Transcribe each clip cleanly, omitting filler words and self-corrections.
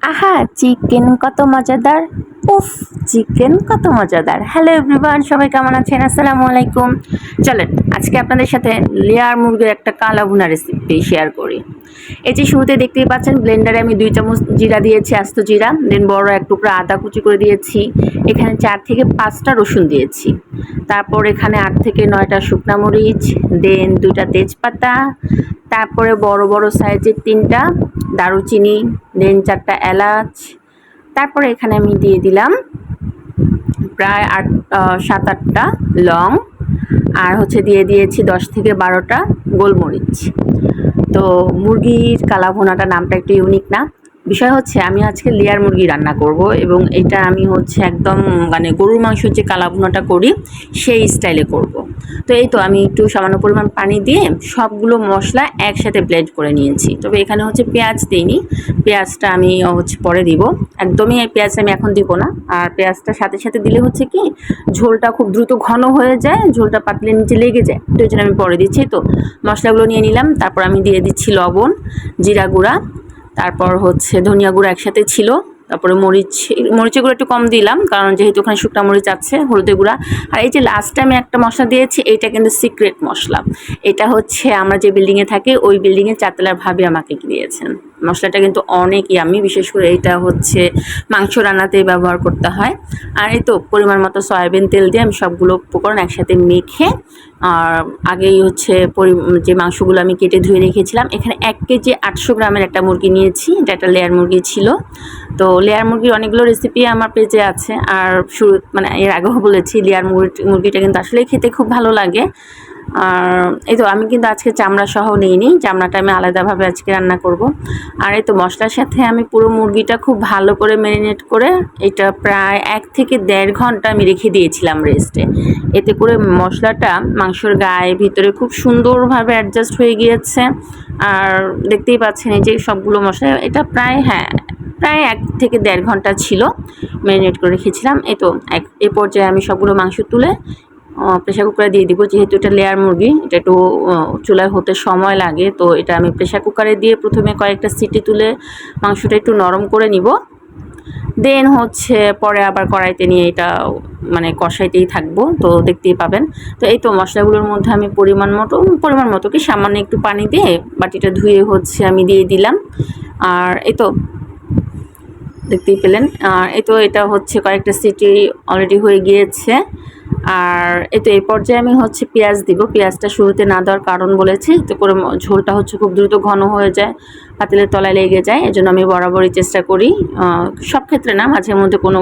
আহা চিকেন কত মজাদার। উফ, চিকেন কত মজাদার। হ্যালো এভরিওয়ান, সবাই কেমন আছেন? আসসালামু আলাইকুম। চলেন আজকে আপনাদের সাথে লেয়ার মুরগির একটা কালা ভুনা রেসিপি শেয়ার করি। এই যে শুরুতে দেখতেই পাচ্ছেন, ব্লেন্ডারে আমি 2 চামচ জিরা দিয়েছি, আস্ত জিরা। দেন বড় এক টুকরা আদা কুচি করে দিয়েছি। এখানে 4 থেকে 5টা রসুন দিয়েছি। তারপর এখানে 8 থেকে 9টা শুকনা মরিচ, দেন 2টা তেজপাতা, তারপরে বড় বড় সাইজের 3টা দারুচিনি, দেন 4টা এলাচ। তারপরে এখানে আমি দিয়ে দিলাম প্রায় 7-8টা লং, আর দিয়ে দিয়েছি 10 থেকে 12টা গোলমরিচ। তো মুরগির কালা ভুনাটা নামটা একটু ইউনিক না? বিষয় হচ্ছে আমি আজকে লেয়ার মুরগি রান্না করব, এবং এটা আমি একদম গরুর মাংসের যে কালা ভুনাটা করি সেই স্টাইলে করব। তো এই তো আমি একটু সামান্য পরিমাণ পানি দিয়ে সবগুলো মশলা একসাথে ব্লেন্ড করে নিয়েছি। তবে এখানে পেঁয়াজ দিইনি, পেঁয়াজটা আমি পরে দিব। একদমই পেঁয়াজ আমি এখন দিব না। আর পেঁয়াজটা সাথে সাথে দিলে কি ঝোলটা খুব দ্রুত ঘন হয়ে যায়, ঝোলটা পাতলে নিচে লেগে যায়। তো এই জন্য আমি পরে দিচ্ছি। তো মশলাগুলো নিয়ে নিলাম। তারপর আমি দিয়ে দিচ্ছি লবণ, জিরা গুঁড়া, তারপর ধনিয়া গুঁড়া একসাথে ছিল। তারপরে মরিচের গুঁড়ো একটু কম দিলাম, কারণ যেহেতু ওখানে শুকনা মরিচ আছে। হলুদের গুঁড়া। আর এই যে লাস্টে আমি একটা মশলা দিয়েছি, এইটা কিন্তু সিক্রেট মশলা। এটা আমরা যে বিল্ডিংয়ে থাকি ওই বিল্ডিংয়ে 4 তলার ভাবি আমাকে দিয়েছেন। মশলাটা কিন্তু অনেক ইয়ামি, বিশেষ করে এটা মাংস রান্নাতেই ব্যবহার করতে হয়। আর এই তো পরিমাণ মতো সয়াবিন তেল দিয়ে আমি সবগুলো উপকরণ একসাথে মেখে, আর আগেই যে মাংসগুলো আমি কেটে ধুয়ে রেখেছিলাম। এখানে 1 কেজি 800 গ্রামের একটা মুরগি নিয়েছি। এটা একটা লেয়ার মুরগি ছিল। তো লেয়ার মুরগির অনেকগুলো রেসিপি আমার পেজে আছে, আর এর আগেও বলেছি লেয়ার মুরগিটা কিন্তু আসলেই খেতে খুব ভালো লাগে। আর এই তো আমি কিন্তু আজকে চামড়া সহ নিইনি, চামড়াটা আমি আলাদাভাবে আজকে রান্না করব। আর এই তো মশলার সাথে আমি পুরো মুরগিটা খুব ভালো করে ম্যারিনেট করে এটা প্রায় 1 থেকে 1.5 ঘন্টা আমি রেখে দিয়েছিলাম রেস্টে। এতে করে মশলাটা মাংসর গায়ে ভিতরে খুব সুন্দরভাবে অ্যাডজাস্ট হয়ে গিয়েছে। আর দেখতেই পাচ্ছেন এই যে সবগুলো মশলা, এটা প্রায় 1 থেকে 1.5 ঘন্টা ছিল ম্যারিনেট করে রেখেছিলাম। এই তো এই পর্যায়ে আমি সবগুলো মাংস তুলে প্রেশার কুকারে দিয়ে দিব। যেহেতু এটা লেয়ার মুরগি, এটা একটু চুলায় হতে সময় লাগে। তো এটা আমি প্রেশার কুকারে দিয়ে প্রথমে কয়েকটা সিটি তুলে মাংসটা একটু নরম করে নিব। দেন পরে আবার কড়াইতে নিয়ে এটা কষাইতেই থাকবো। তো দেখতেই পাবেন। তো এই তো মশলাগুলোর মধ্যে আমি পরিমাণ মতো কি সামান্য একটু পানি দিয়ে বাটিটা ধুয়ে আমি দিয়ে দিলাম। আর এই তো দেখতেই পেলেন। আর এই তো এটা কয়েকটা সিটি অলরেডি হয়ে গিয়েছে। আর এই তো এই পর্যায়ে আমি পেঁয়াজ দিব। পেঁয়াজটা শুরুতে না দেওয়ার কারণ বলেছি, এতে করে ঝোলটা খুব দ্রুত ঘন হয়ে যায়, পাতিলের তলায় লেগে যায়। এজন্য আমি বরাবরই চেষ্টা করি, সব ক্ষেত্রে না, মাঝে মধ্যে কোনো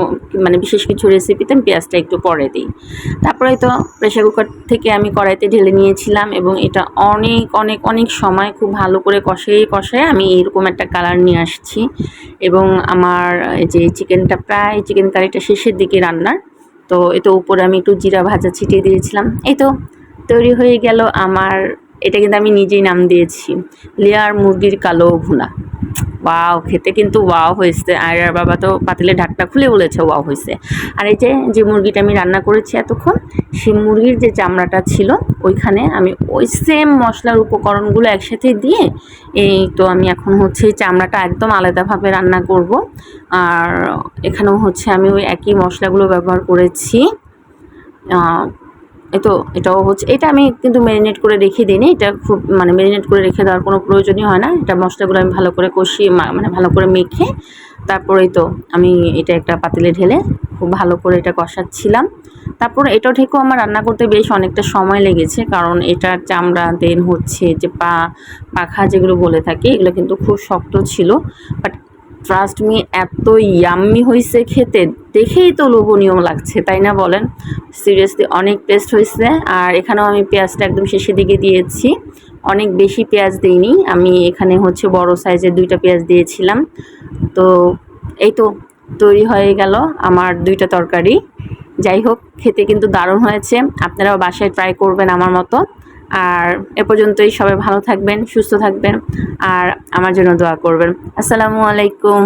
বিশেষ কিছু রেসিপিতে আমি পেঁয়াজটা একটু পরে দিই। তারপরে তো প্রেশার কুকার থেকে আমি কড়াইতে ঢেলে নিয়েছিলাম, এবং এটা অনেক অনেক অনেক সময় খুব ভালো করে কষায় আমি এরকম একটা কালার নিয়ে আসছি। এবং আমার যে চিকেন কারিটা শেষের দিকে রান্নার। তো এই তো উপরে আমি একটু জিরা ভাজা ছিটিয়ে দিয়েছিলাম। এই তো তৈরি হয়ে গেল আমার, এটা কিন্তু আমি নিজেই নাম দিয়েছি লেয়ার মুরগির কালো ভুনা। ওয়াও, খেতে কিন্তু ওয়াও হয়েছে। আর বাবা তো পাতিলের ঢাকটা খুলে বলেছে ওয়াও হয়েছে। আর এই যে মুরগিটা আমি রান্না করেছি এতক্ষণ, সেই মুরগির যে চামড়াটা ছিল ওইখানে আমি ওই সেম মশলার উপকরণগুলো একসাথে দিয়ে এই তো আমি এখন এই চামড়াটা একদম আলাদাভাবে রান্না করব। আর এখানেও আমি ওই একই মশলাগুলো ব্যবহার করেছি। এটাও এটা আমি কিন্তু ম্যারিনেট করে রেখে দিইনি। এটা খুব ম্যারিনেট করে রেখে দেওয়ার কোনো প্রয়োজনই হয় না। এটা মশলাগুলো আমি ভালো করে কষিয়ে ভালো করে মেখে তারপরেই তো আমি এটা একটা পাতিলে ঢেলে খুব ভালো করে এটা কষাচ্ছিলাম। তারপর এটাও ঠিকও আমার রান্না করতে বেশ অনেকটা সময় লেগেছে, কারণ এটার চামড়া দেন যে পাখা যেগুলো বলে থাকি, এগুলো কিন্তু খুব শক্ত ছিল। বাট ট্রাস্ট মি, এত ইয়াম্মি হয়েছে খেতে, দেখেই তো লোভনীয় লাগছে, তাই না বলেন? সিরিয়াসলি অনেক টেস্ট হয়েছে। আর এখানেও আমি পেঁয়াজটা একদম শেষের দিকে দিয়েছি, অনেক বেশি পেঁয়াজ দিইনি আমি। এখানে বড় সাইজের 2টা পেঁয়াজ দিয়েছিলাম। তো এই তো তৈরি হয়ে গেল আমার 2টা তরকারি। যাই হোক, খেতে কিন্তু দারুণ হয়েছে। আপনারাও বাসায় ট্রাই করবেন আমার মতো। আর এ পর্যন্তই, সবাই ভালো থাকবেন, সুস্থ থাকবেন, আর আমার জন্য দোয়া করবেন। আসসালামু আলাইকুম।